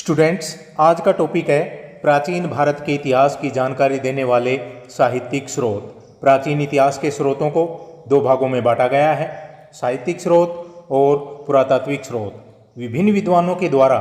Students, आज का topic है प्राचीन भारत के इतिहास की जानकारी देने वाले साहित्यिक स्रोत। प्राचीन इतिहास के स्रोतों को दो भागों में बांटा गया है, साहित्यिक स्रोत और पुरातात्विक स्रोत। विभिन्न विद्वानों के द्वारा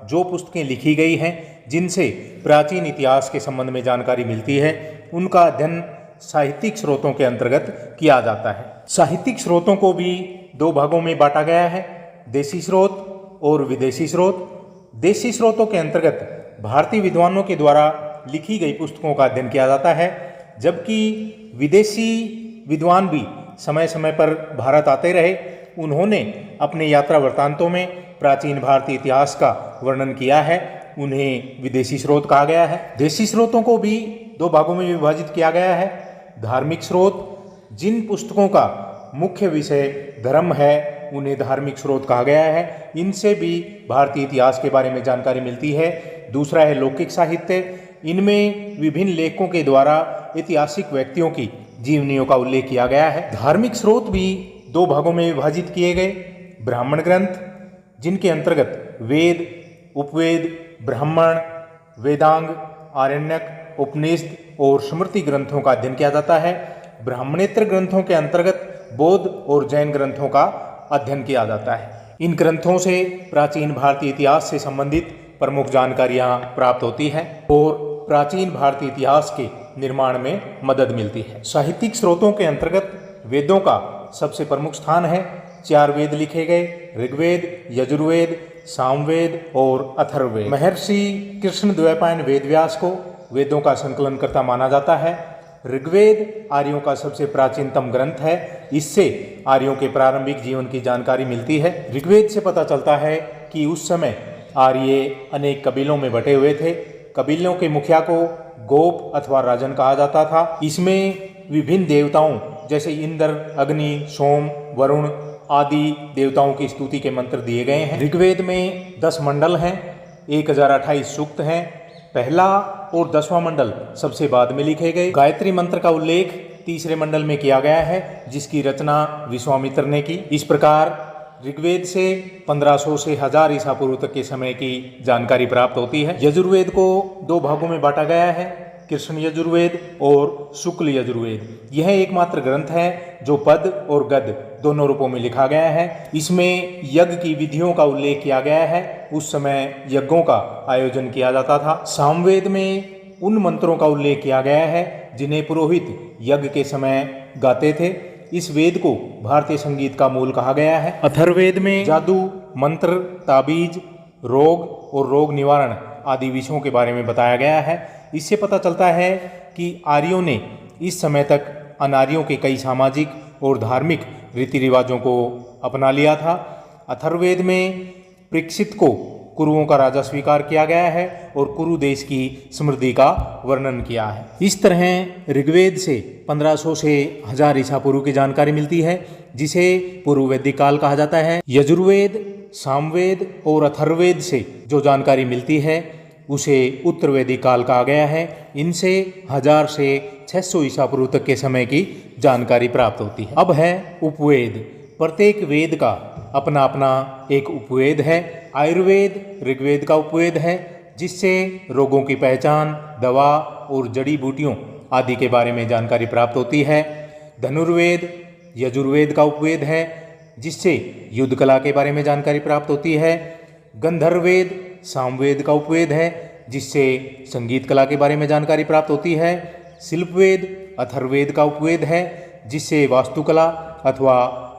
जो पुस्तकें लिखी गई हैं जिनसे प्राचीन इतिहास के संबंध में जानकारी मिलती है, उनका अध्ययन साहित्यिक स्रोतों के अंतर्गत किया जाता है। साहित्यिक स्रोतों को भी दो भागों में बांटा गया है, देशी स्रोत और विदेशी स्रोत। देशी स्रोतों के अंतर्गत भारतीय विद्वानों के द्वारा लिखी गई पुस्तकों का अध्ययन किया जाता है, जबकि विदेशी विद्वान भी समय समय पर भारत आते रहे। उन्होंने अपने यात्रा वृत्तांतों में प्राचीन भारतीय इतिहास का वर्णन किया है, उन्हें विदेशी स्रोत कहा गया है। देशी स्रोतों को भी दो भागों में विभाजित किया गया है। धार्मिक स्रोत, जिन पुस्तकों का मुख्य विषय धर्म है उन्हें धार्मिक स्रोत कहा गया है, इनसे भी भारतीय इतिहास के बारे में जानकारी मिलती है। दूसरा है लौकिक साहित्य, इनमें विभिन्न लेखकों के द्वारा ऐतिहासिक व्यक्तियों की जीवनियों का उल्लेख किया गया है। धार्मिक स्रोत भी दो भागों में विभाजित किए गए। ब्राह्मण ग्रंथ, जिनके अंतर्गत वेद, उपवेद, ब्राह्मण, वेदांग, आरण्यक, उपनिषद और स्मृति ग्रंथों का अध्ययन किया जाता है। ब्राह्मणेतर ग्रंथों के अंतर्गत बौद्ध और जैन ग्रंथों का अध्ययन किया जाता है। इन ग्रंथों से प्राचीन भारतीय इतिहास से संबंधित प्रमुख जानकारियां प्राप्त होती हैं और प्राचीन भारतीय इतिहास के निर्माण में मदद मिलती है। साहित्यिक स्रोतों के अंतर्गत वेदों का सबसे प्रमुख स्थान है। 4 वेद लिखे गए, ऋग्वेद, यजुर्वेद, सामवेद और अथर्ववेद। महर्षि कृष्णद्वैपायन वेदव्यास को वेदों का संकलनकर्ता माना जाता है। ऋग्वेद आर्यों का सबसे प्राचीनतम ग्रंथ है, इससे आर्यों के प्रारंभिक जीवन की जानकारी मिलती है। ऋग्वेद से पता चलता है कि उस समय आर्य अनेक कबीलों में बटे हुए थे। कबीलों के मुखिया को गोप अथवा राजन कहा जाता था। इसमें विभिन्न देवताओं जैसे इंद्र, अग्नि, सोम, वरुण आदि देवताओं की स्तुति के मंत्र दिए गए हैं। ऋग्वेद में 10 मंडल हैं, 1028 सूक्त हैं। पहला और 10वां मंडल सबसे बाद में लिखे गए। गायत्री मंत्र का उल्लेख 3रे मंडल में किया गया है, जिसकी रचना विश्वामित्र ने की। इस प्रकार ऋग्वेद से 1500 से 1000 ईसा पूर्व तक के समय की जानकारी प्राप्त होती है। यजुर्वेद को दो भागों में बांटा गया है, कृष्ण यजुर्वेद और शुक्ल यजुर्वेद। यह एकमात्र ग्रंथ है जो पद और गद दोनों रूपों में लिखा गया है। इसमें यज्ञ की विधियों का उल्लेख किया गया है, उस समय यज्ञों का आयोजन किया जाता था। सामवेद में उन मंत्रों का उल्लेख किया गया है जिन्हें पुरोहित यज्ञ के समय गाते थे। इस वेद को भारतीय संगीत का मूल कहा गया है। अथर्ववेद में जादू, मंत्र, ताबीज, रोग और रोग निवारण आदि विषयों के बारे में बताया गया है। इससे पता चलता है कि आर्यों ने इस समय तक अनार्यों के कई सामाजिक और धार्मिक रीति रिवाजों को अपना लिया था। अथर्ववेद में परीक्षित को कुरुओं का राजा स्वीकार किया गया है और कुरु देश की समृद्धि का वर्णन किया है। इस तरह ऋग्वेद से 1500 से 1000 ईसा पूर्व की जानकारी मिलती है, जिसे पूर्व वैदिक काल कहा जाता है। यजुर्वेद, सामवेद और अथर्ववेद से जो जानकारी मिलती है उसे उत्तर वैदिक काल कहा गया है। इनसे 1000 से 600 ईसा पूर्व तक के समय की जानकारी प्राप्त होती है। अब है उपवेद। प्रत्येक वेद का अपना अपना एक उपवेद है। आयुर्वेद ऋग्वेद का उपवेद है, जिससे रोगों की पहचान, दवा और जड़ी बूटियों आदि के बारे में जानकारी प्राप्त होती है। धनुर्वेद यजुर्वेद का उपवेद है, जिससे युद्ध कला के बारे में जानकारी प्राप्त होती है। गंधर्ववेद सामवेद का उपवेद है, जिससे संगीत कला के बारे में जानकारी प्राप्त होती है। शिल्पवेद अथर्ववेद का उपवेद है, जिससे वास्तुकला अथवा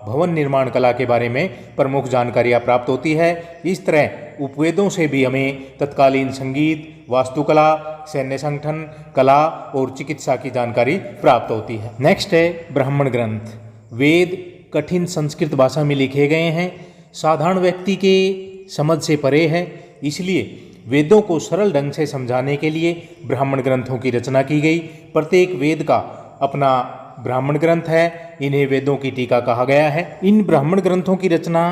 भवन निर्माण कला के बारे में प्रमुख जानकारियाँ प्राप्त होती है। इस तरह उपवेदों से भी हमें तत्कालीन संगीत, वास्तुकला, सैन्य संगठन, कला और चिकित्सा की जानकारी प्राप्त होती है। नेक्स्ट है ब्राह्मण ग्रंथ। वेद कठिन संस्कृत भाषा में लिखे गए हैं, साधारण व्यक्ति के समझ से परे है, इसलिए वेदों को सरल ढंग से समझाने के लिए ब्राह्मण ग्रंथों की रचना की गई। प्रत्येक वेद का अपना ब्राह्मण ग्रंथ है, इन्हें वेदों की टीका कहा गया है। इन ब्राह्मण ग्रंथों की रचना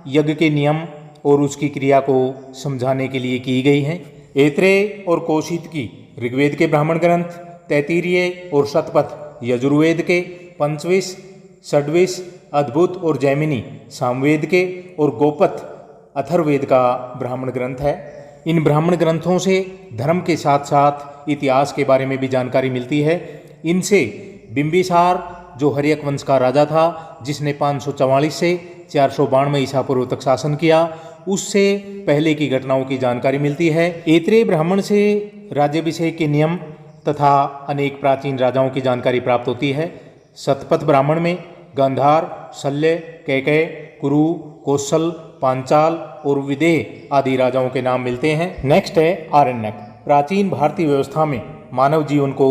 यज्ञ के नियम और उसकी क्रिया को समझाने के लिए की गई है। ऐत्रेय और कौशिक की ऋग्वेद के ब्राह्मण ग्रंथ, तैत्तिरीय और शतपथ यजुर्वेद के, पंचविश, षड्विश, अद्भुत और जैमिनी सामवेद के और गोपथ अथर्ववेद का ब्राह्मण ग्रंथ है। इन ब्राह्मण ग्रंथों से धर्म के साथ साथ इतिहास के बारे में भी जानकारी मिलती है। इनसे बिंबिसार जो हर्यक वंश का राजा था, जिसने 544 से 492 ईसा पूर्व तक शासन किया, उससे पहले की घटनाओं की जानकारी मिलती है। ऐत्रेय ब्राह्मण से राज्याभिषेक के नियम तथा अनेक प्राचीन राजाओं की जानकारी प्राप्त होती है। शतपथ ब्राह्मण में गांधार, शल्य, कैकेय, कुरु, कौशल, पांचाल और विदेह आदि राजाओं के नाम मिलते हैं। नेक्स्ट है आरण्यक। प्राचीन भारतीय व्यवस्था में मानव जीवन को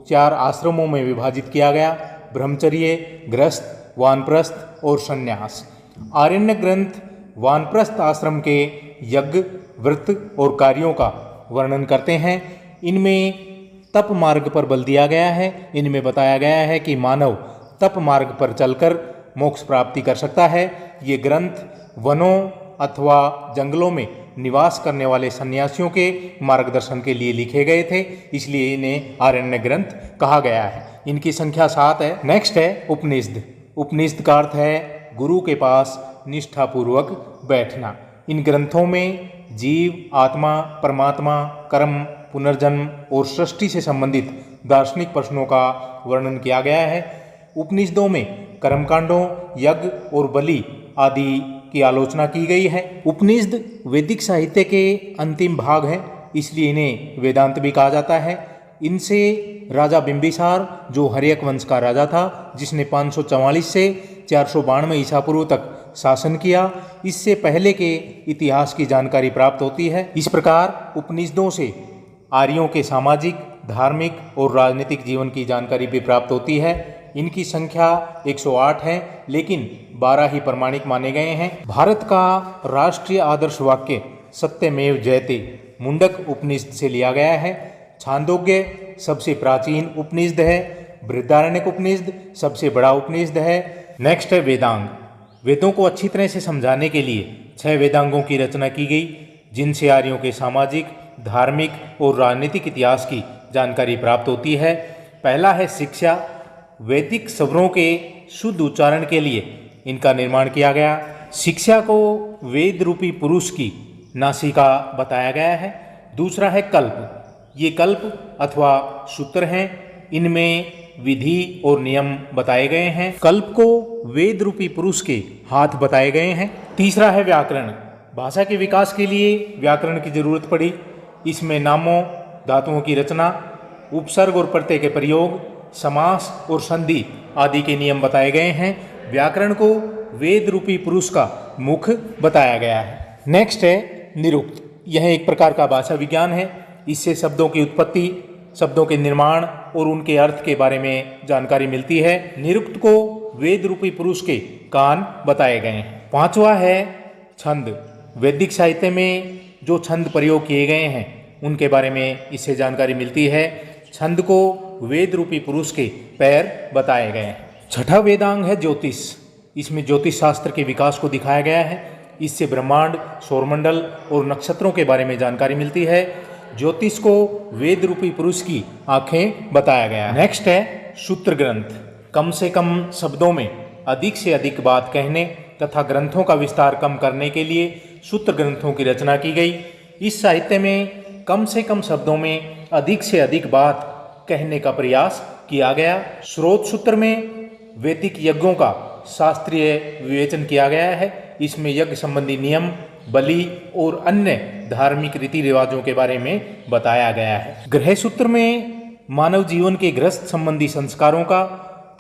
4 आश्रमों में विभाजित किया गया: ब्रह्मचर्य, गृहस्थ, वानप्रस्थ और संन्यास। आरण्यक ग्रंथ वानप्रस्थ आश्रम के यज्ञ, व्रत और कार्यों का वर्णन करते हैं। इनमें तप मार्ग पर बल दिया गया है। इनमें बताया गया है कि मानव तप मार्ग पर चलकर मोक्ष प्राप्ति कर सकता है। ये ग्रंथ वनों अथवा जंगलों में निवास करने वाले सन्यासियों के मार्गदर्शन के लिए लिखे गए थे, इसलिए इन्हें आरण्यक ग्रंथ कहा गया है। इनकी संख्या 7 है। नेक्स्ट है उपनिषद। उपनिषद का अर्थ है गुरु के पास निष्ठापूर्वक बैठना। इन ग्रंथों में जीव, आत्मा, परमात्मा, कर्म, पुनर्जन्म और सृष्टि से संबंधित दार्शनिक प्रश्नों का वर्णन किया गया है। उपनिषदों में कर्मकांडों, यज्ञ और बलि आदि की आलोचना की गई है। उपनिषद वैदिक साहित्य के अंतिम भाग हैं, इसलिए इन्हें वेदांत भी कहा जाता है। इनसे राजा बिंबिसार जो हर्यक वंश का राजा था, जिसने 544 से 492 ईसा पूर्व तक शासन किया, इससे पहले के इतिहास की जानकारी प्राप्त होती है। इस प्रकार उपनिषदों से आर्यों के सामाजिक, धार्मिक और राजनीतिक जीवन की जानकारी भी प्राप्त होती है। इनकी संख्या 108 है, लेकिन 12 ही प्रमाणिक माने गए हैं। भारत का राष्ट्रीय आदर्श वाक्य सत्यमेव जयते मुंडक उपनिषद से लिया गया है। छांदोग्य सबसे प्राचीन उपनिषद है। बृहदारण्यक उपनिषद सबसे बड़ा उपनिषद है। नेक्स्ट है वेदांग। वेदों को अच्छी तरह से समझाने के लिए 6 वेदांगों की रचना की गई, जिनसे आर्यों के सामाजिक, धार्मिक और राजनीतिक इतिहास की जानकारी प्राप्त होती है। पहला है शिक्षा। वैदिक स्वरों के शुद्ध उच्चारण के लिए इनका निर्माण किया गया। शिक्षा को वेद रूपी पुरुष की नासिका बताया गया है। दूसरा है कल्प। ये कल्प अथवा सूत्र हैं। इनमें विधि और नियम बताए गए हैं। कल्प को वेद रूपी पुरुष के हाथ बताए गए हैं। तीसरा है व्याकरण। भाषा के विकास के लिए व्याकरण की जरूरत पड़ी। इसमें नामों, धातुओं की रचना, उपसर्ग और प्रत्यय के प्रयोग, समास और संधि आदि के नियम बताए गए हैं। व्याकरण को वेद रूपी पुरुष का मुख बताया गया है। नेक्स्ट है निरुक्त। यह एक प्रकार का भाषा विज्ञान है। इससे शब्दों की उत्पत्ति, शब्दों के निर्माण और उनके अर्थ के बारे में जानकारी मिलती है। निरुक्त को वेद रूपी पुरुष के कान बताए गए हैं। पांचवा है छंद। वैदिक साहित्य में जो छंद प्रयोग किए गए हैं उनके बारे में इससे जानकारी मिलती है। छंद को वेद रूपी पुरुष के पैर बताए गए हैं। छठा वेदांग है ज्योतिष। इसमें ज्योतिष शास्त्र के विकास को दिखाया गया है। इससे ब्रह्मांड, सौरमंडल और नक्षत्रों के बारे में जानकारी मिलती है। ज्योतिष को वेद रूपी पुरुष की आंखें बताया गया है। नेक्स्ट है सूत्र ग्रंथ। कम से कम शब्दों में अधिक से अधिक बात कहने तथा ग्रंथों का विस्तार कम करने के लिए सूत्र ग्रंथों की रचना की गई। इस साहित्य में कम से कम शब्दों में अधिक से अधिक बात कहने का प्रयास किया गया। स्रोत सूत्र में वैदिक यज्ञों का शास्त्रीय विवेचन किया गया है। इसमें यज्ञ संबंधी नियम, बलि और अन्य धार्मिक रीति रिवाजों के बारे में बताया गया है। गृह सूत्र में मानव जीवन के गृहस्थ संबंधी संस्कारों का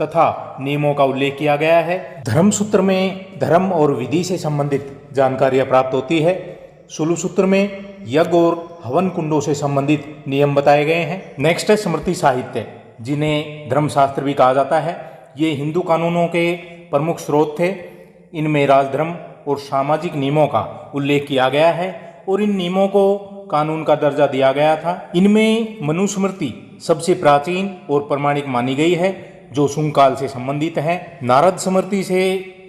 तथा नियमों का उल्लेख किया गया है। धर्म सूत्र में धर्म और विधि से संबंधित जानकारियां प्राप्त होती है। सुलु सूत्र में यज्ञ और हवन कुंडों से संबंधित नियम बताए गए हैं। नेक्स्ट है स्मृति साहित्य, जिन्हें धर्मशास्त्र भी कहा जाता है। ये हिंदू कानूनों के प्रमुख स्रोत थे। इनमें राजधर्म और सामाजिक नियमों का उल्लेख किया गया है और इन नियमों को कानून का दर्जा दिया गया था। इनमें मनुस्मृति सबसे प्राचीन और प्रमाणिक मानी गई है, जो शुंग काल से संबंधित है। नारद स्मृति से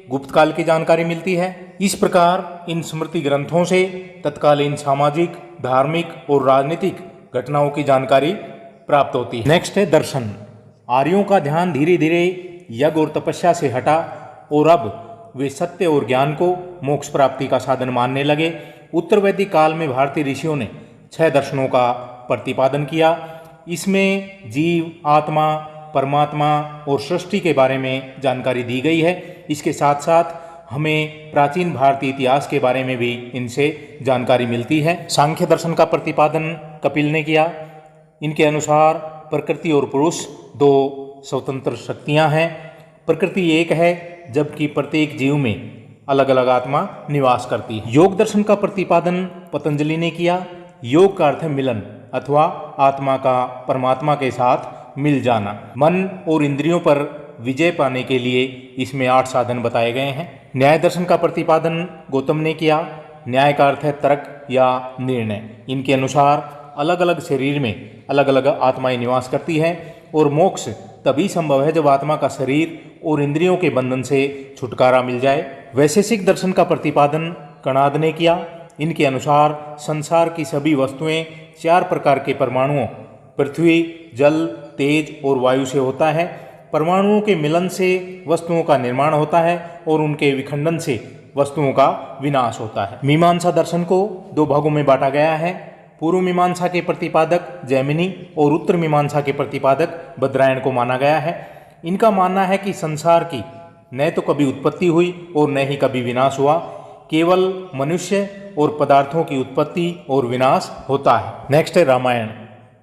गुप्त काल की जानकारी मिलती है। इस प्रकार इन स्मृति ग्रंथों से तत्कालीन सामाजिक, धार्मिक और राजनीतिक घटनाओं की जानकारी प्राप्त होती है। नेक्स्ट है दर्शन। आर्यों का ध्यान धीरे धीरे यज्ञ और तपस्या से हटा और अब वे सत्य और ज्ञान को मोक्ष प्राप्ति का साधन मानने लगे। उत्तर वैदिक काल में भारतीय ऋषियों ने 6 दर्शनों का प्रतिपादन किया। इसमें जीव, आत्मा, परमात्मा और सृष्टि के बारे में जानकारी दी गई है। इसके साथ साथ हमें प्राचीन भारतीय इतिहास के बारे में भी इनसे जानकारी मिलती है। सांख्य दर्शन का प्रतिपादन कपिल ने किया। इनके अनुसार प्रकृति और पुरुष 2 स्वतंत्र शक्तियां हैं। प्रकृति एक है, जबकि प्रत्येक जीव में अलग अलग आत्मा निवास करती है। योग दर्शन का प्रतिपादन पतंजलि ने किया। योग का अर्थ है मिलन अथवा आत्मा का परमात्मा के साथ मिल जाना। मन और इंद्रियों पर विजय पाने के लिए इसमें 8 साधन बताए गए हैं। न्याय दर्शन का प्रतिपादन गौतम ने किया। न्याय का अर्थ है तर्क या निर्णय। इनके अनुसार अलग अलग शरीर में अलग अलग आत्माएं निवास करती हैं और मोक्ष तभी संभव है जब आत्मा का शरीर और इंद्रियों के बंधन से छुटकारा मिल जाए। वैशेषिक दर्शन का प्रतिपादन कणाद ने किया। इनके अनुसार संसार की सभी वस्तुएं 4 प्रकार के परमाणुओं पृथ्वी, जल, तेज और वायु से होता है। परमाणुओं के मिलन से वस्तुओं का निर्माण होता है और उनके विखंडन से वस्तुओं का विनाश होता है। मीमांसा दर्शन को 2 भागों में बांटा गया है। पूर्व मीमांसा के प्रतिपादक जैमिनी और उत्तर मीमांसा के प्रतिपादक बद्रायण को माना गया है। इनका मानना है कि संसार की न तो कभी उत्पत्ति हुई और न ही कभी विनाश हुआ, केवल मनुष्य और पदार्थों की उत्पत्ति और विनाश होता है। नेक्स्ट है रामायण।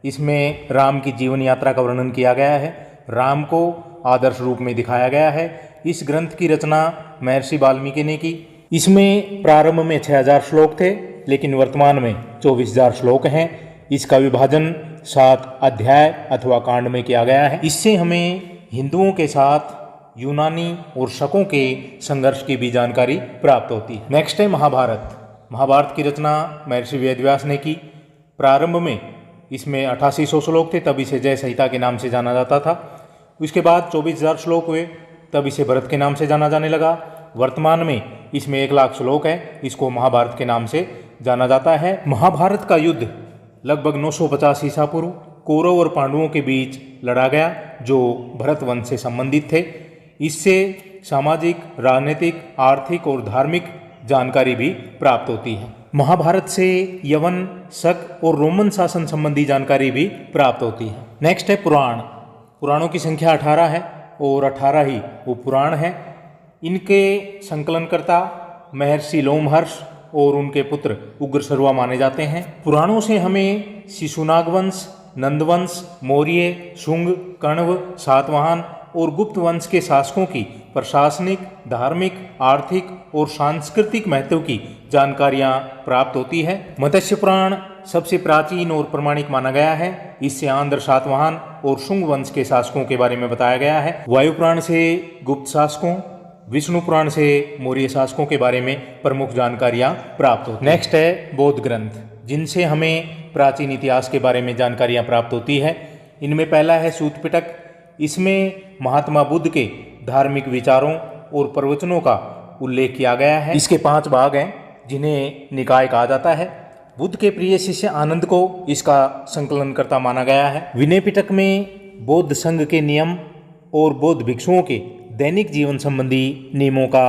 इसमें राम की जीवन यात्रा का वर्णन किया गया है। राम को आदर्श रूप में दिखाया गया है। इस ग्रंथ की रचना महर्षि वाल्मीकि ने की। इसमें प्रारंभ में 6000 श्लोक थे, लेकिन वर्तमान में 24,000 श्लोक हैं। इसका विभाजन 7 अध्याय अथवा कांड में किया गया है। इससे हमें हिंदुओं के साथ यूनानी और शकों के संघर्ष की भी जानकारी प्राप्त होती है। नेक्स्ट है महाभारत। महाभारत की रचना महर्षि वेदव्यास ने की। प्रारंभ में इसमें 8800 श्लोक थे, तब इसे जय संहिता के नाम से जाना जाता था। उसके बाद 24,000 श्लोक हुए, तब इसे भरत के नाम से जाना जाने लगा। वर्तमान में इसमें 1,00,000 श्लोक हैं, इसको महाभारत के नाम से जाना जाता है। महाभारत का युद्ध लगभग 950 ईसा पूर्व कौरव और पांडवों के बीच लड़ा गया, जो भरत वंश से संबंधित थे। इससे सामाजिक, राजनीतिक, आर्थिक और धार्मिक जानकारी भी प्राप्त होती है। महाभारत से यवन, शक और रोमन शासन संबंधी जानकारी भी प्राप्त होती है। नेक्स्ट है पुराण। पुराणों की संख्या 18 है और 18 ही वो पुराण है। इनके संकलनकर्ता महर्षि लोमहर्ष और उनके पुत्र उग्रसर्वा माने जाते हैं। पुराणों से हमें शिशुनाग वंश, नंदवंश, मौर्य, शुंग, कण्व, सातवाहन और गुप्त वंश के शासकों की प्रशासनिक, धार्मिक, आर्थिक और सांस्कृतिक महत्व की जानकारियां प्राप्त होती है। मत्स्य पुराण सबसे प्राचीन और प्रमाणिक माना गया है। इससे आंध्र, सातवाहन और शुंग वंश के शासकों के बारे में बताया गया है। वायु पुराण से गुप्त शासकों, विष्णु पुराण से मौर्य शासकों के बारे में प्रमुख जानकारियां प्राप्त होती हैं। नेक्स्ट है बौद्ध ग्रंथ, जिनसे हमें प्राचीन इतिहास के बारे में जानकारियां प्राप्त होती है। इनमें पहला है सूत पिटक। इसमें महात्मा बुद्ध के धार्मिक विचारों और प्रवचनों का उल्लेख किया गया है। इसके 5 भाग हैं, जिन्हें निकाय कहा जाता है। बुद्ध के प्रिय शिष्य आनंद को इसका संकलनकर्ता माना गया है। विनय पिटक में बौद्ध संघ के नियम और बौद्ध भिक्षुओं के दैनिक जीवन संबंधी नियमों का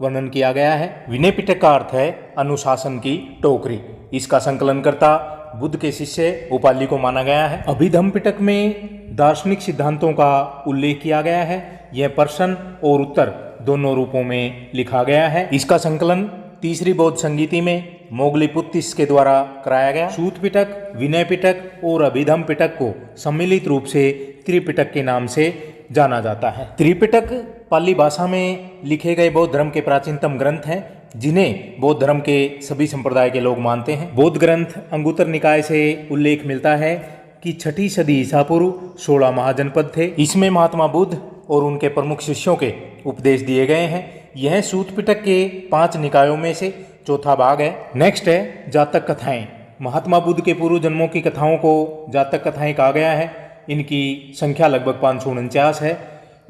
वर्णन किया गया है। विनय पिटक का अर्थ है अनुशासन की टोकरी। इसका संकलनकर्ता बुद्ध के शिष्य उपाली को माना गया है। अभिधम्म पिटक में दार्शनिक सिद्धांतों का उल्लेख किया गया है। यह प्रश्न और उत्तर दोनों रूपों में लिखा गया है। इसका संकलन तीसरी बौद्ध संगीति में मोगलीपुत्तिस के द्वारा कराया गया। सूत पिटक, विनय पिटक और अभिधम्म पिटक को सम्मिलित रूप से त्रिपिटक के नाम से जाना जाता है। त्रिपिटक पाली भाषा में लिखे गए बौद्ध धर्म के प्राचीनतम ग्रंथ हैं, जिन्हें बौद्ध धर्म के सभी संप्रदाय के लोग मानते हैं। बौद्ध ग्रंथ अंगुत्तर निकाय से उल्लेख मिलता है कि 6ठी सदी ईसा पूर्व 16 महाजनपद थे। इसमें महात्मा बुद्ध और उनके प्रमुख शिष्यों के उपदेश दिए गए हैं। यह सूत पिटक के 5 निकायों में से चौथा भाग है। नेक्स्ट है जातक कथाएं। महात्मा बुद्ध के पूर्व जन्मों की कथाओं को जातक कथाएं कहा गया है। इनकी संख्या लगभग 549 है।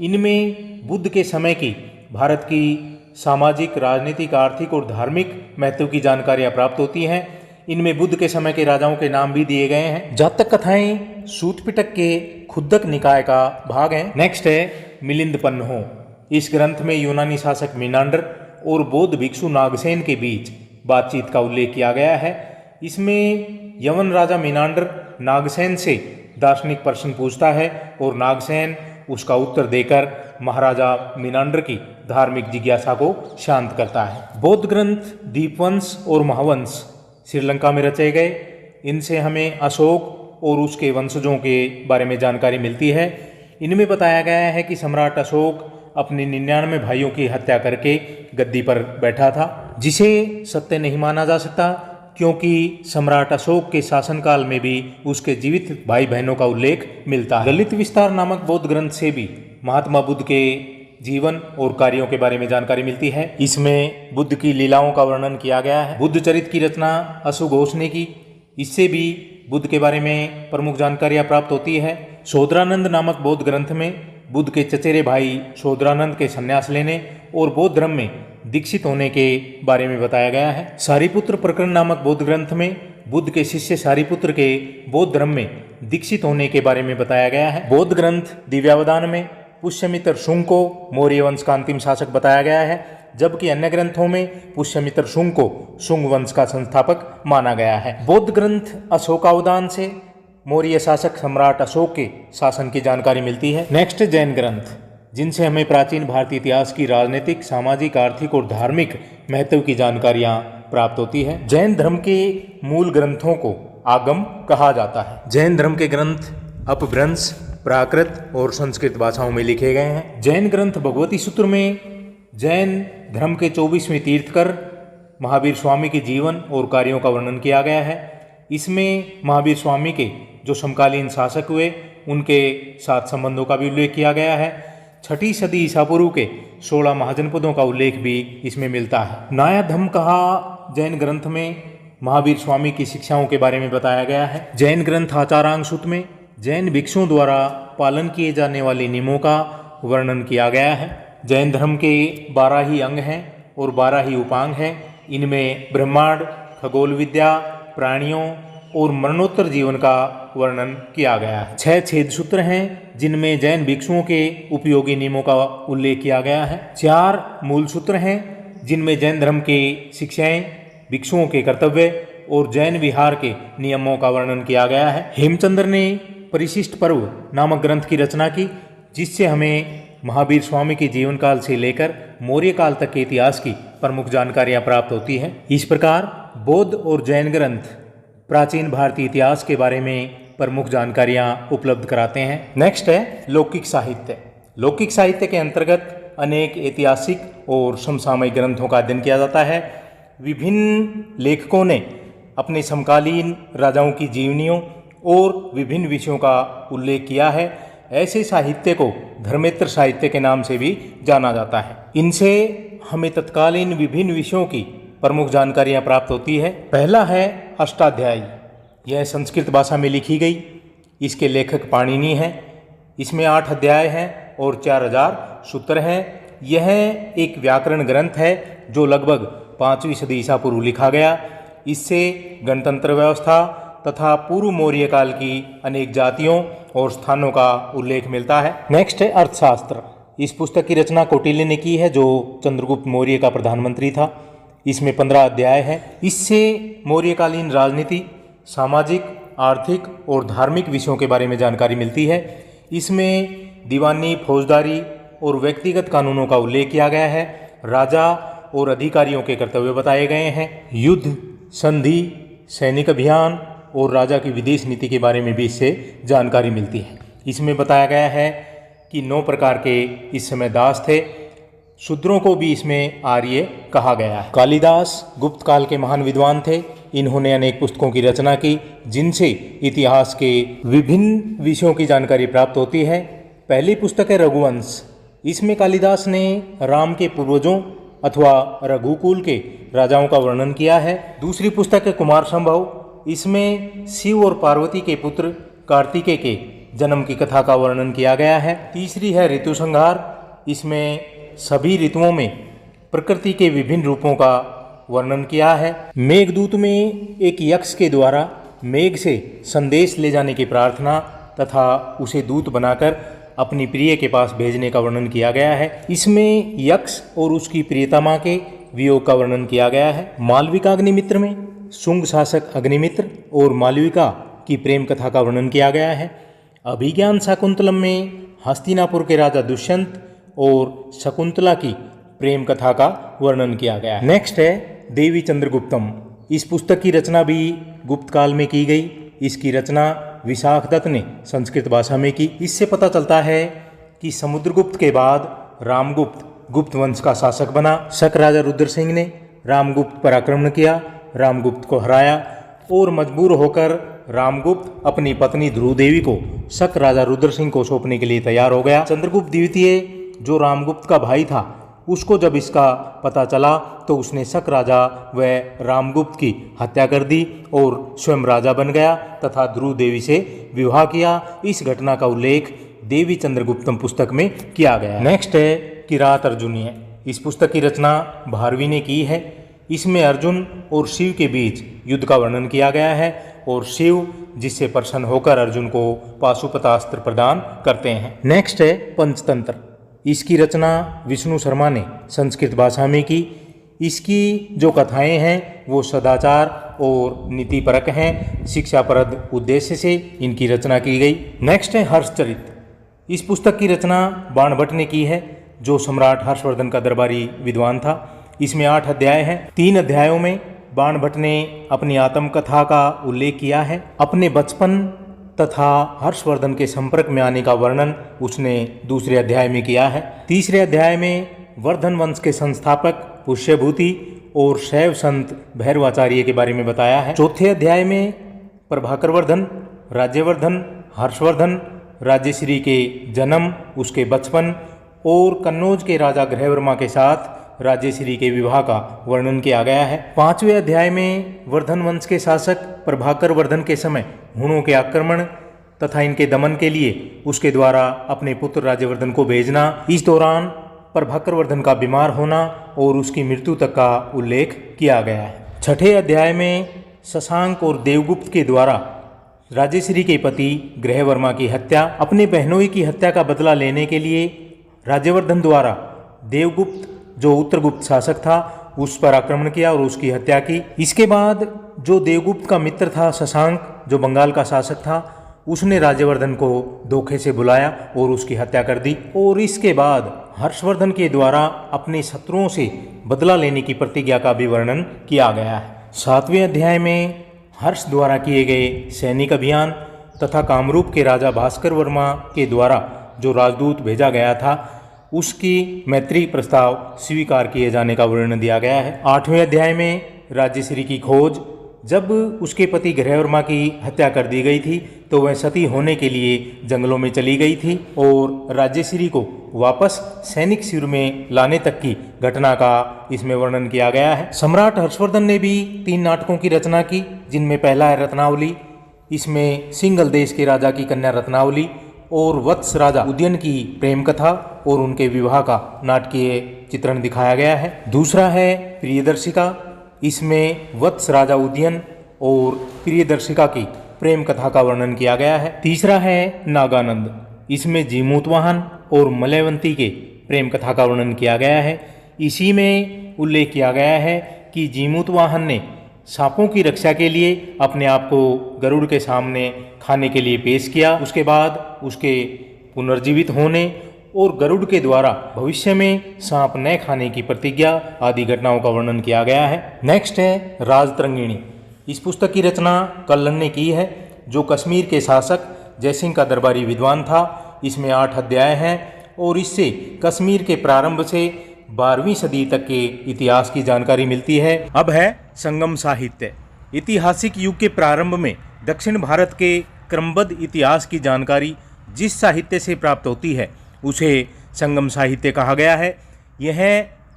इनमें बुद्ध के समय की भारत की सामाजिक, राजनीतिक, आर्थिक और धार्मिक महत्व की जानकारियां प्राप्त होती हैं। इनमें बुद्ध के समय के राजाओं के नाम भी दिए गए हैं। जातक कथाएं सूत पिटक के खुद्दक निकाय का भाग हैं। नेक्स्ट है मिलिंद पन्हो। इस ग्रंथ में यूनानी शासक मीनांडर और बौद्ध भिक्षु नागसेन के बीच बातचीत का उल्लेख किया गया है। इसमें यवन राजा मीनांडर नागसेन से दार्शनिक प्रश्न पूछता है और नागसेन उसका उत्तर देकर महाराजा मीनांडर की धार्मिक जिज्ञासा को शांत करता है। बौद्ध ग्रंथ दीपवंश और महावंश श्रीलंका में रचे गए। इनसे हमें अशोक और उसके वंशजों के बारे में जानकारी मिलती है। इनमें बताया गया है कि सम्राट अशोक अपने 99 भाइयों की हत्या करके गद्दी पर बैठा था, जिसे सत्य नहीं माना जा सकता क्योंकि सम्राट अशोक के शासनकाल में भी उसके जीवित भाई बहनों का उल्लेख मिलता है। ललित विस्तार नामक बौद्ध ग्रंथ से भी महात्मा बुद्ध के जीवन और कार्यों के बारे में जानकारी मिलती है। इसमें बुद्ध की लीलाओं का वर्णन किया गया है। बुद्ध चरित्र की रचना असु घोष ने की। इससे भी बुद्ध के बारे में प्रमुख जानकारियां प्राप्त होती है। शोधरानंद नामक बौद्ध ग्रंथ में बुद्ध के चचेरे भाई शोधरानंद के संन्यास लेने और बौद्ध धर्म में दीक्षित होने के बारे में बताया गया है। सारिपुत्र प्रकरण नामक बौद्ध ग्रंथ में बुद्ध के शिष्य सारिपुत्र के बौद्ध धर्म में दीक्षित होने के बारे में बताया गया है। बौद्ध ग्रंथ दिव्यावदान में पुष्यमित्र शुंग को मौर्य वंश का अंतिम शासक बताया गया है, जबकि अन्य ग्रंथों में पुष्यमित्र शुंग को शुंग वंश का संस्थापक माना गया है। बौद्ध ग्रंथ अशोकावदान से मौर्य शासक सम्राट अशोक के शासन की जानकारी मिलती है। नेक्स्ट जैन ग्रंथ, जिनसे हमें प्राचीन भारतीय इतिहास की राजनीतिक, सामाजिक, आर्थिक और धार्मिक महत्व की जानकारियां प्राप्त होती है। जैन धर्म के मूल ग्रंथों को आगम कहा जाता है। जैन धर्म के ग्रंथ अपभ्रंश, प्राकृत और संस्कृत भाषाओं में लिखे गए हैं। जैन ग्रंथ भगवती सूत्र में जैन धर्म के 24वें तीर्थकर महावीर स्वामी के जीवन और कार्यों का वर्णन किया गया है। इसमें महावीर स्वामी के जो समकालीन शासक हुए उनके साथ संबंधों का भी उल्लेख किया गया है। 6ठी सदी ईसा पूर्व के 16 महाजनपदों का उल्लेख भी इसमें मिलता है। नाया धम्म कहा जैन ग्रंथ में महावीर स्वामी की शिक्षाओं के बारे में बताया गया है। जैन ग्रंथ आचारांग सूत्र में जैन भिक्षुओं द्वारा पालन किए जाने वाले नियमों का वर्णन किया गया है। जैन धर्म के 12 ही अंग हैं और 12 ही उपांग हैं। इनमें ब्रह्मांड, खगोल विद्या, प्राणियों और मरणोत्तर जीवन का वर्णन किया गया है। 6 छेद सूत्र हैं जिनमें जैन भिक्षुओं के उपयोगी नियमों का उल्लेख किया गया है। 4 मूल सूत्र हैं जिनमें जैन धर्म की शिक्षाएं, भिक्षुओं के कर्तव्य और जैन विहार के नियमों का वर्णन किया गया है। हेमचंद्र ने परिशिष्ट पर्व नामक ग्रंथ की रचना की, जिससे हमें महावीर स्वामी के जीवन काल से लेकर मौर्य काल तक के इतिहास की प्रमुख जानकारियां प्राप्त होती हैं। इस प्रकार बौद्ध और जैन ग्रंथ प्राचीन भारतीय इतिहास के बारे में प्रमुख जानकारियां उपलब्ध कराते हैं। नेक्स्ट है लौकिक साहित्य। लौकिक साहित्य के अंतर्गत अनेक ऐतिहासिक और समसामयिक ग्रंथों का अध्ययन किया जाता है। विभिन्न लेखकों ने अपने समकालीन राजाओं की जीवनियों और विभिन्न विषयों का उल्लेख किया है। ऐसे साहित्य को धर्मेत्र साहित्य के नाम से भी जाना जाता है। इनसे हमें तत्कालीन विभिन्न विषयों की प्रमुख जानकारियां प्राप्त होती है। पहला है अष्टाध्यायी। यह संस्कृत भाषा में लिखी गई। इसके लेखक पाणिनि हैं। इसमें 8 अध्याय हैं और 4000 सूत्र हैं। यह एक व्याकरण ग्रंथ है जो लगभग 5वीं सदी ईसा पूर्व लिखा गया। इससे गणतंत्र व्यवस्था तथा पूर्व मौर्य काल की अनेक जातियों और स्थानों का उल्लेख मिलता है। नेक्स्ट है अर्थशास्त्र। इस पुस्तक की रचना कौटिल्य ने की है, जो चंद्रगुप्त मौर्य का प्रधानमंत्री था। इसमें 15 अध्याय हैं। इससे मौर्यकालीन राजनीति, सामाजिक, आर्थिक और धार्मिक विषयों के बारे में जानकारी मिलती है। इसमें दीवानी, फौजदारी और व्यक्तिगत कानूनों का उल्लेख किया गया है। राजा और अधिकारियों के कर्तव्य बताए गए हैं। युद्ध, संधि, सैनिक अभियान और राजा की विदेश नीति के बारे में भी इससे जानकारी मिलती है। इसमें बताया गया है कि 9 प्रकार के इस समय दास थे। शूद्रों को भी इसमें आर्य कहा गया है। कालिदास गुप्त काल के महान विद्वान थे। इन्होंने अनेक पुस्तकों की रचना की, जिनसे इतिहास के विभिन्न विषयों की जानकारी प्राप्त होती है। पहली पुस्तक है रघुवंश। इसमें कालिदास ने राम के पूर्वजों अथवा रघुकुल के राजाओं का वर्णन किया है। दूसरी पुस्तक है कुमार संभव। इसमें शिव और पार्वती के पुत्र कार्तिकेय के जन्म की कथा का वर्णन किया गया है। तीसरी है ऋतु संहार। इसमें सभी ऋतुओं में प्रकृति के विभिन्न रूपों का वर्णन किया है। मेघदूत में एक यक्ष के द्वारा मेघ से संदेश ले जाने की प्रार्थना तथा उसे दूत बनाकर अपनी प्रिय के पास भेजने का वर्णन किया गया है। इसमें यक्ष और उसकी प्रियतमा के वियोग का वर्णन किया गया है। मालविका अग्निमित्र में शुंग शासक अग्निमित्र और मालविका की प्रेम कथा का वर्णन किया गया है। अभिज्ञान शाकुंतलम में हस्तिनापुर के राजा दुष्यंत और शकुंतला की प्रेम कथा का वर्णन किया गया है। नेक्स्ट है देवी चंद्रगुप्तम। इस पुस्तक की रचना भी गुप्त काल में की गई। इसकी रचना विशाख दत्त ने संस्कृत भाषा में की। इससे पता चलता है कि समुद्रगुप्त के बाद रामगुप्त गुप्त वंश का शासक बना। शक राजा रुद्र सिंह ने रामगुप्त पर आक्रमण किया, रामगुप्त को हराया और मजबूर होकर रामगुप्त अपनी पत्नी ध्रुव देवी को शक राजा रुद्र सिंह को सौंपने के लिए तैयार हो गया। चंद्रगुप्त द्वितीय जो रामगुप्त का भाई था, उसको जब इसका पता चला तो उसने शक राजा व रामगुप्त की हत्या कर दी और स्वयं राजा बन गया तथा ध्रुव देवी से विवाह किया। इस घटना का उल्लेख देवी चंद्रगुप्तम पुस्तक में किया गया है। नेक्स्ट है किरात अर्जुनीय। इस पुस्तक की रचना भारवी ने की है। इसमें अर्जुन और शिव के बीच युद्ध का वर्णन किया गया है और शिव जिससे प्रसन्न होकर अर्जुन को पाशुपतास्त्र प्रदान करते हैं। नेक्स्ट है पंचतंत्र। इसकी रचना विष्णु शर्मा ने संस्कृत भाषा में की। इसकी जो कथाएं हैं वो सदाचार और नीतिपरक हैं। शिक्षाप्रद उद्देश्य से इनकी रचना की गई। नेक्स्ट है हर्षचरित। इस पुस्तक की रचना बाणभट्ट ने की है, जो सम्राट हर्षवर्धन का दरबारी विद्वान था। इसमें 8 अध्याय हैं। 3 अध्यायों में बाणभट्ट ने अपनी आत्मकथा का उल्लेख किया है। अपने बचपन तथा हर्षवर्धन के संपर्क में आने का वर्णन उसने दूसरे अध्याय में किया है। तीसरे अध्याय में वर्धन वंश के संस्थापक पुष्यभूति और शैव संत भैरवाचार्य के बारे में बताया है। चौथे अध्याय में प्रभाकर वर्धन, राज्यवर्धन, हर्षवर्धन, राज्यश्री के जन्म, उसके बचपन और कन्नौज के राजा गृहवर्मा के साथ राज्यश्री के विवाह का वर्णन किया गया है। 5वें अध्याय में वर्धन वंश के शासक प्रभाकर वर्धन के समय हुणों के आक्रमण तथा इनके दमन के लिए उसके द्वारा अपने पुत्र राज्यवर्धन को भेजना, इस दौरान प्रभाकर वर्धन का बीमार होना और उसकी मृत्यु तक का उल्लेख किया गया है। 6ठे अध्याय में शशांक और देवगुप्त के द्वारा राज्यश्री के पति गृहवर्मा की हत्या, अपने बहनोई की हत्या का बदला लेने के लिए राज्यवर्धन द्वारा देवगुप्त जो उत्तरगुप्त शासक था उस पर आक्रमण किया और उसकी हत्या की। इसके बाद जो देवगुप्त का मित्र था शशांक, जो बंगाल का शासक था, उसने राज्यवर्धन को धोखे से बुलाया और उसकी हत्या कर दी। और इसके बाद हर्षवर्धन के द्वारा अपने शत्रुओं से बदला लेने की प्रतिज्ञा का भी वर्णन किया गया है। 7वें अध्याय में हर्ष द्वारा किए गए सैनिक अभियान तथा कामरूप के राजा भास्कर वर्मा के द्वारा जो राजदूत भेजा गया था उसकी मैत्री प्रस्ताव स्वीकार किए जाने का वर्णन दिया गया है। 8वें अध्याय में राज्यश्री की खोज। जब उसके पति गृहवर्मा की हत्या कर दी गई थी तो वह सती होने के लिए जंगलों में चली गई थी और राज्यश्री को वापस सैनिक शिविर में लाने तक की घटना का इसमें वर्णन किया गया है। सम्राट हर्षवर्धन ने भी 3 नाटकों की रचना की, जिनमें पहला है रत्नावली। इसमें सिंघल देश के राजा की कन्या रत्नावली और वत्स राजा उदयन की प्रेम कथा और उनके विवाह का नाटकीय चित्रण दिखाया गया है। दूसरा है प्रियदर्शिका। इसमें वत्स राजा उदयन और प्रियदर्शिका की प्रेम कथा का वर्णन किया गया है। तीसरा है नागानंद। इसमें जीमूतवाहन और मलयवंती के प्रेम कथा का वर्णन किया गया है। इसी में उल्लेख किया गया है कि जीमूतवाहन ने सांपों की रक्षा के लिए अपने आप को गरुड़ के सामने खाने के लिए पेश किया। उसके बाद उसके पुनर्जीवित होने और गरुड़ के द्वारा भविष्य में सांप न खाने की प्रतिज्ञा आदि घटनाओं का वर्णन किया गया है। नेक्स्ट है राजतरंगिणी। इस पुस्तक की रचना कल्लन ने की है, जो कश्मीर के शासक जयसिंह का दरबारी विद्वान था। इसमें 8 अध्याय हैं और इससे कश्मीर के प्रारंभ से 12वीं सदी तक के इतिहास की जानकारी मिलती है। अब है संगम साहित्य। ऐतिहासिक युग के प्रारंभ में दक्षिण भारत के क्रमबद्ध इतिहास की जानकारी जिस साहित्य से प्राप्त होती है उसे संगम साहित्य कहा गया है। यह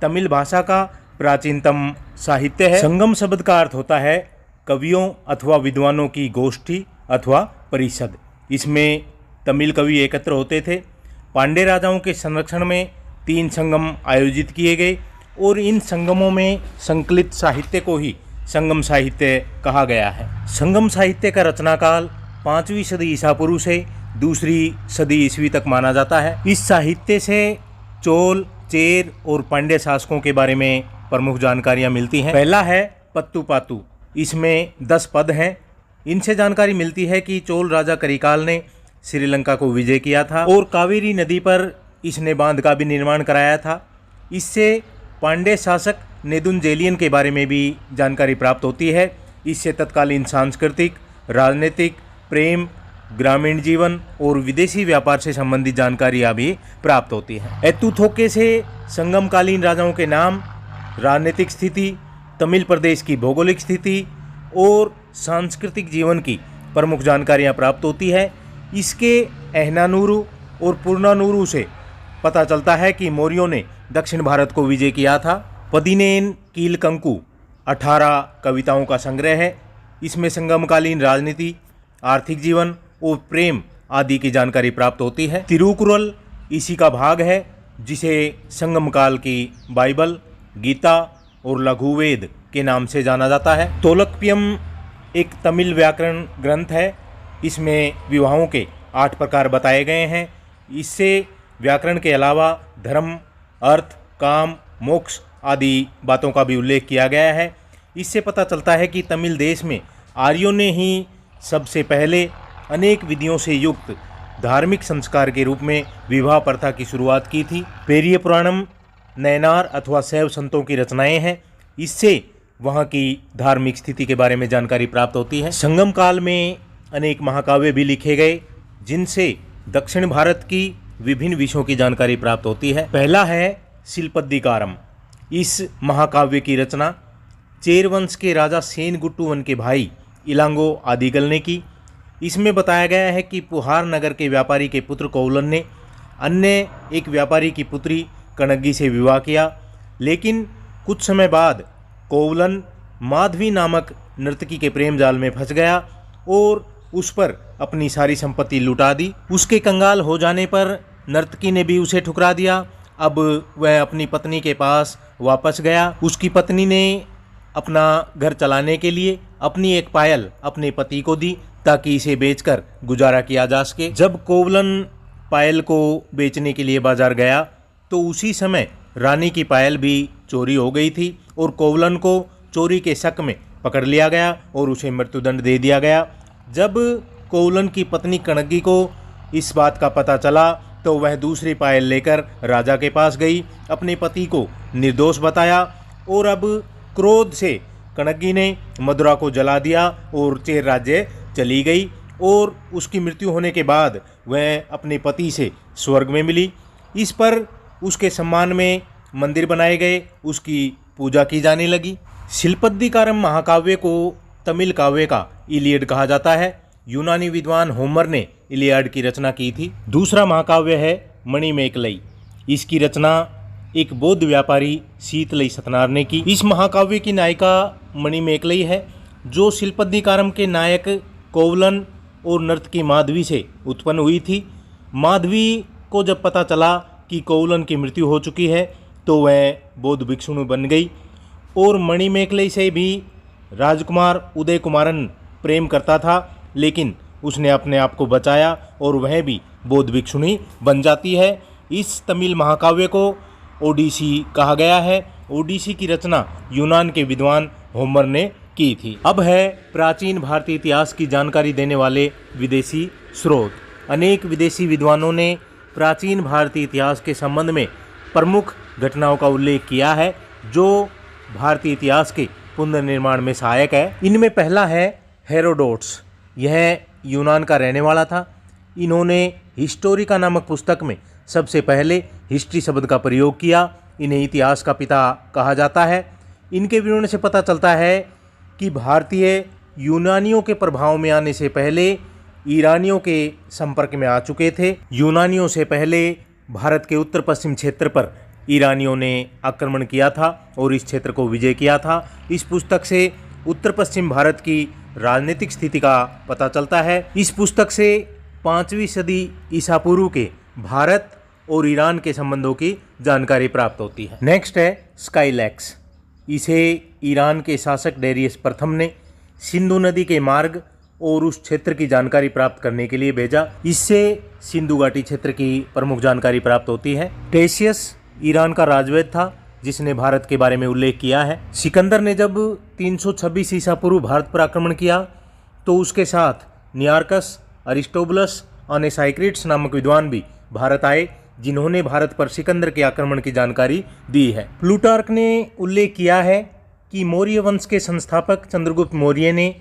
तमिल भाषा का प्राचीनतम साहित्य है। संगम शब्द का अर्थ होता है कवियों अथवा विद्वानों की गोष्ठी अथवा परिषद। इसमें तमिल कवि एकत्र होते थे। पांड्य राजाओं के संरक्षण में 3 संगम आयोजित किए गए और इन संगमों में संकलित साहित्य को ही संगम साहित्य कहा गया है। संगम साहित्य का रचनाकाल 5वीं सदी ईसा पूर्व से 2री सदी ईस्वी तक माना जाता है। इस साहित्य से चोल, चेर और पांड्य शासकों के बारे में प्रमुख जानकारियाँ मिलती हैं। पहला है पत्तू पातू, इसमें 10 पद हैं। इनसे जानकारी मिलती है कि चोल राजा करिकाल ने श्रीलंका को विजय किया था और कावेरी नदी पर इसने बांध का भी निर्माण कराया था। इससे पांड्य शासक नेदुंजेलियन के बारे में भी जानकारी प्राप्त होती है। इससे तत्कालीन सांस्कृतिक, राजनीतिक, प्रेम, ग्रामीण जीवन और विदेशी व्यापार से संबंधित जानकारियाँ भी प्राप्त होती हैं। एतुथोके से संगमकालीन राजाओं के नाम, राजनीतिक स्थिति, तमिल प्रदेश की भौगोलिक स्थिति और सांस्कृतिक जीवन की प्रमुख जानकारियाँ प्राप्त होती है। इसके अहनानुरु और पुरनानुरु से पता चलता है कि मौर्यों ने दक्षिण भारत को विजय किया था। पदिनेन कीलकंकु 18 कविताओं का संग्रह है। इसमें संगमकालीन राजनीति, आर्थिक जीवन और प्रेम आदि की जानकारी प्राप्त होती है। तिरुकुरल इसी का भाग है, जिसे संगम काल की बाइबल, गीता और लघुवेद के नाम से जाना जाता है। तोलकपियम एक तमिल व्याकरण ग्रंथ है। इसमें विवाहों के 8 प्रकार बताए गए हैं। इससे व्याकरण के अलावा धर्म, अर्थ, काम, मोक्ष आदि बातों का भी उल्लेख किया गया है। इससे पता चलता है कि तमिल देश में आर्यों ने ही सबसे पहले अनेक विधियों से युक्त धार्मिक संस्कार के रूप में विवाह प्रथा की शुरुआत की थी। पेरिय पुराणम नयनार अथवा शैव संतों की रचनाएं हैं। इससे वहाँ की धार्मिक स्थिति के बारे में जानकारी प्राप्त होती है। संगम काल में अनेक महाकाव्य भी लिखे गए, जिनसे दक्षिण भारत की विभिन्न विषयों की जानकारी प्राप्त होती है। पहला है शिल्पद्दिकारम। इस महाकाव्य की रचना चेर वंश के राजा सेनगुट्टुवन के भाई इलांगो आदिगल ने की। इसमें बताया गया है कि पुहार नगर के व्यापारी के पुत्र कोवलन ने अन्य एक व्यापारी की पुत्री कणग्गी से विवाह किया, लेकिन कुछ समय बाद कोवलन माधवी नामक नर्तकी के प्रेम जाल में फंस गया और उस पर अपनी सारी संपत्ति लुटा दी। उसके कंगाल हो जाने पर नर्तकी ने भी उसे ठुकरा दिया। अब वह अपनी पत्नी के पास वापस गया। उसकी पत्नी ने अपना घर चलाने के लिए अपनी एक पायल अपने पति को दी ताकि इसे बेचकर गुजारा किया जा सके। जब कोवलन पायल को बेचने के लिए बाजार गया तो उसी समय रानी की पायल भी चोरी हो गई थी और कोवलन को चोरी के शक में पकड़ लिया गया और उसे मृत्युदंड दे दिया गया। जब कोवलन की पत्नी कणग्गी को इस बात का पता चला तो वह दूसरी पायल लेकर राजा के पास गई, अपने पति को निर्दोष बताया और अब क्रोध से कणग्गी ने मदुरा को जला दिया और चेर राज्य चली गई और उसकी मृत्यु होने के बाद वह अपने पति से स्वर्ग में मिली। इस पर उसके सम्मान में मंदिर बनाए गए, उसकी पूजा की जाने लगी। शिल्पद्दिकारम महाकाव्य को तमिल काव्य का इलियड कहा जाता है। यूनानी विद्वान होमर ने इलियड की रचना की थी। दूसरा महाकाव्य है मणिमेकलई। इसकी रचना एक बौद्ध व्यापारी शीतलई सतनार ने की। इस महाकाव्य की नायिका मणिमेकलई है, जो शिल्पद्दिकारम के नायक कोवलन और नर्तकी माधवी से उत्पन्न हुई थी। माधवी को जब पता चला कि कोवलन की मृत्यु हो चुकी है तो वह बौद्ध भिक्षुणी बन गई और मणिमेकलई से भी राजकुमार उदय कुमारन प्रेम करता था, लेकिन उसने अपने आप को बचाया और वह भी बौद्ध भिक्षुणी बन जाती है। इस तमिल महाकाव्य को ओडिसी कहा गया है। ओडिसी की रचना यूनान के विद्वान होमर ने की थी। अब है प्राचीन भारतीय इतिहास की जानकारी देने वाले विदेशी स्रोत। अनेक विदेशी विद्वानों ने प्राचीन भारतीय इतिहास के संबंध में प्रमुख घटनाओं का उल्लेख किया है जो भारतीय इतिहास के पुनर्निर्माण में सहायक है। इनमें पहला है हेरोडोट्स। यह यूनान का रहने वाला था। इन्होंने हिस्टोरिका नामक पुस्तक में सबसे पहले हिस्ट्री शब्द का प्रयोग किया। इन्हें इतिहास का पिता कहा जाता है। इनके विवरण से पता चलता है कि भारतीय यूनानियों के प्रभाव में आने से पहले ईरानियों के संपर्क में आ चुके थे। यूनानियों से पहले भारत के उत्तर पश्चिम क्षेत्र पर ईरानियों ने आक्रमण किया था और इस क्षेत्र को विजय किया था। इस पुस्तक से उत्तर पश्चिम भारत की राजनीतिक स्थिति का पता चलता है। इस पुस्तक से 5वीं सदी ईसा पूर्व के भारत और ईरान के संबंधों की जानकारी प्राप्त होती है। नेक्स्ट है स्काईलैक्स। इसे ईरान के शासक डेरियस प्रथम ने सिंधु नदी के मार्ग और उस क्षेत्र की जानकारी प्राप्त करने के लिए भेजा। इससे सिंधु घाटी क्षेत्र की प्रमुख जानकारी प्राप्त होती है। टेशियस ईरान का राजवैद था। जिसने भारत के बारे में उल्लेख किया है। सिकंदर ने जब 326 ईसा पूर्व भारत पर आक्रमण किया तो उसके साथ नियार्कस, अरिस्टोबुलस और एसाइक्रिट्स नामक विद्वान भी भारत आए, जिन्होंने भारत पर सिकंदर के आक्रमण की जानकारी दी है। प्लूटार्क ने उल्लेख किया है कि मौर्य वंश के संस्थापक चंद्रगुप्त मौर्य ने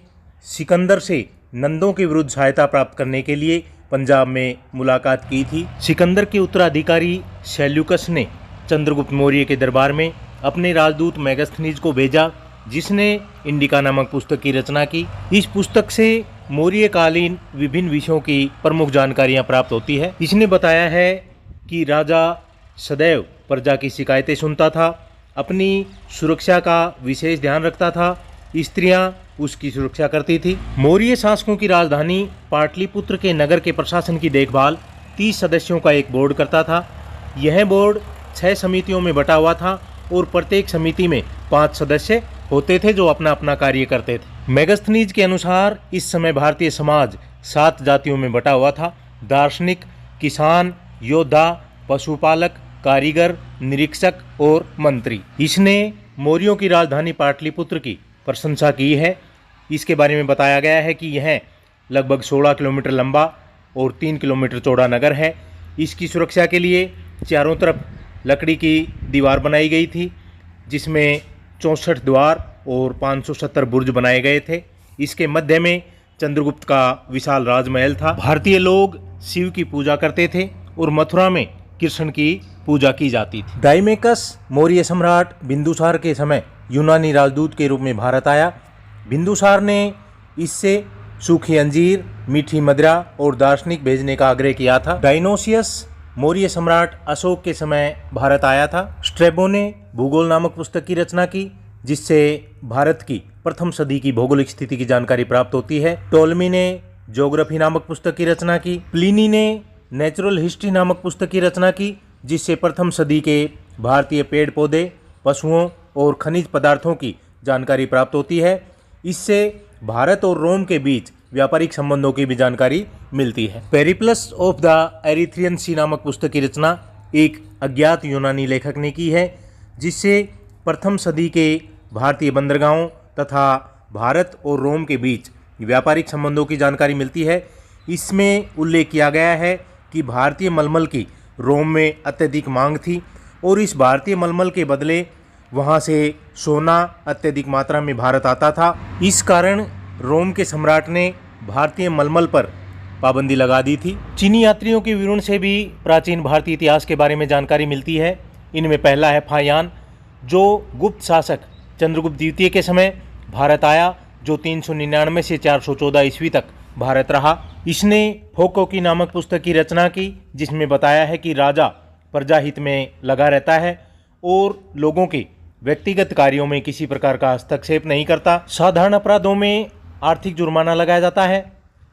सिकंदर से नंदों के विरुद्ध सहायता प्राप्त करने के लिए पंजाब में मुलाकात की थी। सिकंदर के उत्तराधिकारी सेल्यूकस ने चंद्रगुप्त मौर्य के दरबार में अपने राजदूत मेगास्थनीज को भेजा, जिसने इंडिका नामक पुस्तक की रचना की। इस पुस्तक से मौर्यकालीन विभिन्न विषयों की प्रमुख जानकारियां प्राप्त होती है। इसने बताया है कि राजा सदैव प्रजा की शिकायतें सुनता था, अपनी सुरक्षा का विशेष ध्यान रखता था, स्त्रियां उसकी सुरक्षा करती थी। मौर्य शासकों की राजधानी पाटलिपुत्र के नगर के प्रशासन की देखभाल 30 सदस्यों का एक बोर्ड करता था। यह बोर्ड 6 समितियों में बटा हुआ था और प्रत्येक समिति में 5 सदस्य होते थे जो अपना अपना कार्य करते थे। मेगास्थनीज के अनुसार इस समय भारतीय समाज 7 जातियों में बटा हुआ था: दार्शनिक, किसान, योद्धा, पशुपालक, कारीगर, निरीक्षक और मंत्री। इसने मौर्यों की राजधानी पाटलिपुत्र की प्रशंसा की है। इसके बारे में बताया गया है कि यह लगभग 16 किलोमीटर लंबा और 3 किलोमीटर चौड़ा नगर है। इसकी सुरक्षा के लिए चारों तरफ लकड़ी की दीवार बनाई गई थी, जिसमें 64 द्वार और 570 बुर्ज बनाए गए थे। इसके मध्य में चंद्रगुप्त का विशाल राजमहल था। भारतीय लोग शिव की पूजा करते थे और मथुरा में कृष्ण की पूजा की जाती थी। डाइमेकस मौर्य सम्राट बिंदुसार के समय यूनानी राजदूत के रूप में भारत आया। बिंदुसार ने इससे सूखी अंजीर, मीठी मदिरा और दार्शनिक भेजने का आग्रह किया था। डायनोसियस मौर्य सम्राट अशोक के समय भारत आया था। स्ट्रैबो ने भूगोल नामक पुस्तक की रचना की, जिससे भारत की प्रथम सदी की भौगोलिक स्थिति की जानकारी प्राप्त होती है। टोलमी ने ज्योग्राफी नामक पुस्तक की रचना की। प्लिनी ने नेचुरल हिस्ट्री नामक पुस्तक की रचना की, जिससे प्रथम सदी के भारतीय पेड़ पौधे, पशुओं और खनिज पदार्थों की जानकारी प्राप्त होती है। इससे भारत और रोम के बीच व्यापारिक संबंधों की भी जानकारी मिलती है। पेरिप्लस ऑफ द एरिथ्रियन सी नामक पुस्तक की रचना एक अज्ञात यूनानी लेखक ने की है, जिससे प्रथम सदी के भारतीय बंदरगाहों तथा भारत और रोम के बीच व्यापारिक संबंधों की जानकारी मिलती है। इसमें उल्लेख किया गया है कि भारतीय मलमल की रोम में अत्यधिक मांग थी और इस भारतीय मलमल के बदले वहाँ से सोना अत्यधिक मात्रा में भारत आता था। इस कारण रोम के सम्राट ने भारतीय मलमल पर पाबंदी लगा दी थी। चीनी यात्रियों के विवरण से भी प्राचीन भारतीय इतिहास के बारे में जानकारी मिलती है। इनमें पहला है फायान, जो गुप्त शासक चंद्रगुप्त द्वितीय के समय भारत आया, जो 399 से 414 ईस्वी तक भारत रहा। इसने फोकोकी नामक पुस्तक की रचना की, जिसमें बताया है कि राजा प्रजाहित में लगा रहता है और लोगों के व्यक्तिगत कार्यों में किसी प्रकार का हस्तक्षेप नहीं करता। साधारण अपराधों में आर्थिक जुर्माना लगाया जाता है।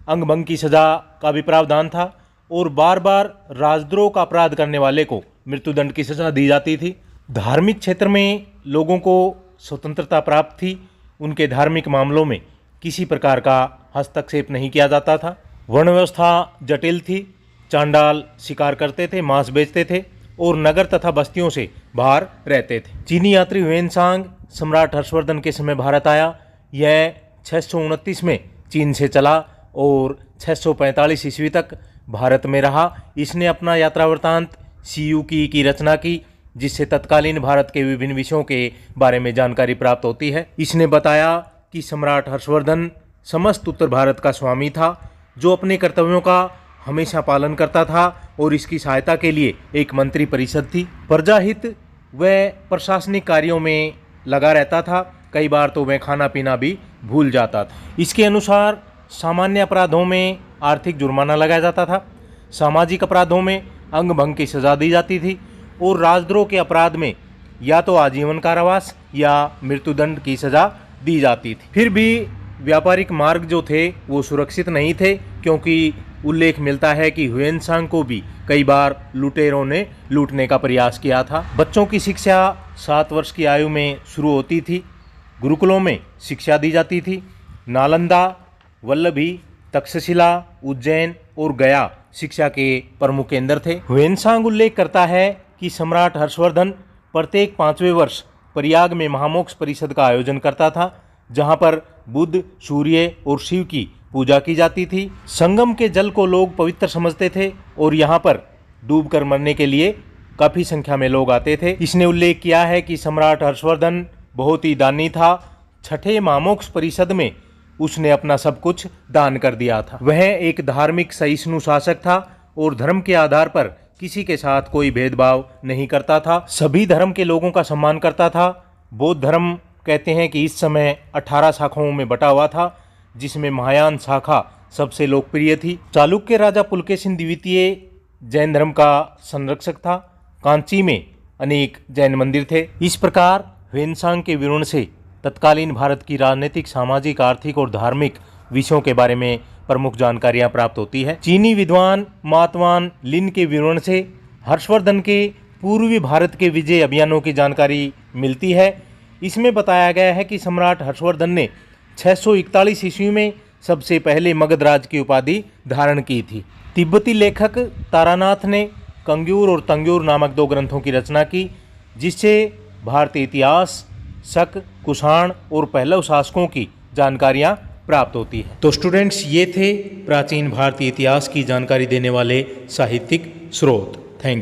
अंग भंग की सजा का भी प्रावधान था और बार बार राजद्रोह का अपराध करने वाले को मृत्युदंड की सजा दी जाती थी। धार्मिक क्षेत्र में लोगों को स्वतंत्रता प्राप्त थी। उनके धार्मिक मामलों में किसी प्रकार का हस्तक्षेप नहीं किया जाता था। वर्ण व्यवस्था जटिल थी। चांडाल शिकार करते थे, मांस बेचते थे और नगर तथा बस्तियों से बाहर रहते थे। चीनी यात्री ह्वेनसांग सम्राट हर्षवर्धन के समय भारत आया। यह 629 में चीन से चला और 645 ईस्वी तक भारत में रहा। इसने अपना यात्रा वृत्तांत सीयूकी की रचना की, जिससे तत्कालीन भारत के विभिन्न विषयों के बारे में जानकारी प्राप्त होती है। इसने बताया कि सम्राट हर्षवर्धन समस्त उत्तर भारत का स्वामी था, जो अपने कर्तव्यों का हमेशा पालन करता था और इसकी सहायता के लिए एक मंत्री परिषद थी। प्रजाहित व प्रशासनिक कार्यों में लगा रहता था। कई बार तो वह खाना पीना भी भूल जाता था। इसके अनुसार सामान्य अपराधों में आर्थिक जुर्माना लगाया जाता था, सामाजिक अपराधों में अंग भंग की सजा दी जाती थी और राजद्रोह के अपराध में या तो आजीवन कारावास या मृत्युदंड की सजा दी जाती थी। फिर भी व्यापारिक मार्ग जो थे वो सुरक्षित नहीं थे, क्योंकि उल्लेख मिलता है कि ह्वेनसांग को भी कई बार लुटेरों ने लूटने का प्रयास किया था। बच्चों की शिक्षा 7 वर्ष की आयु में शुरू होती थी। गुरुकुलों में शिक्षा दी जाती थी। नालंदा, वल्लभी, तक्षशिला, उज्जैन और गया शिक्षा के प्रमुख केंद्र थे। ह्वेनसांग उल्लेख करता है कि सम्राट हर्षवर्धन प्रत्येक 5वें वर्ष प्रयाग में महामोक्ष परिषद का आयोजन करता था, जहां पर बुध, सूर्य और शिव की पूजा की जाती थी। संगम के जल को लोग पवित्र समझते थे और यहाँ पर डूबकर मरने के लिए काफ़ी संख्या में लोग आते थे। इसने उल्लेख किया है कि सम्राट हर्षवर्धन बहुत ही दानी था। छठे महामोक्ष परिषद में उसने अपना सब कुछ दान कर दिया था। वह एक धार्मिक सहिष्णु शासक था और धर्म के आधार पर किसी के साथ कोई भेदभाव नहीं करता था, सभी धर्म के लोगों का सम्मान करता था। बौद्ध धर्म कहते हैं कि इस समय 18 शाखाओं में बटा हुआ था, जिसमें महायान शाखा सबसे लोकप्रिय थी। चालुक्य राजा पुलकेशिन द्वितीय जैन धर्म का संरक्षक था। कांची में अनेक जैन मंदिर थे। इस प्रकार ह्वेनसांग के विवरण से तत्कालीन भारत की राजनीतिक, सामाजिक, आर्थिक और धार्मिक विषयों के बारे में प्रमुख जानकारियां प्राप्त होती है। चीनी विद्वान मातवान लिन के विवरण से हर्षवर्धन के पूर्वी भारत के विजय अभियानों की जानकारी मिलती है। इसमें बताया गया है कि सम्राट हर्षवर्धन ने 641 ईस्वी में सबसे पहले मगध राज की उपाधि धारण की थी। तिब्बती लेखक तारानाथ ने कंग्यूर और तंग्यूर नामक 2 ग्रंथों की रचना की, जिससे भारतीय इतिहास, शक, कुषाण और पल्लव शासकों की जानकारियां प्राप्त होती हैं। तो स्टूडेंट्स, ये थे प्राचीन भारतीय इतिहास की जानकारी देने वाले साहित्यिक स्रोत। Thank you.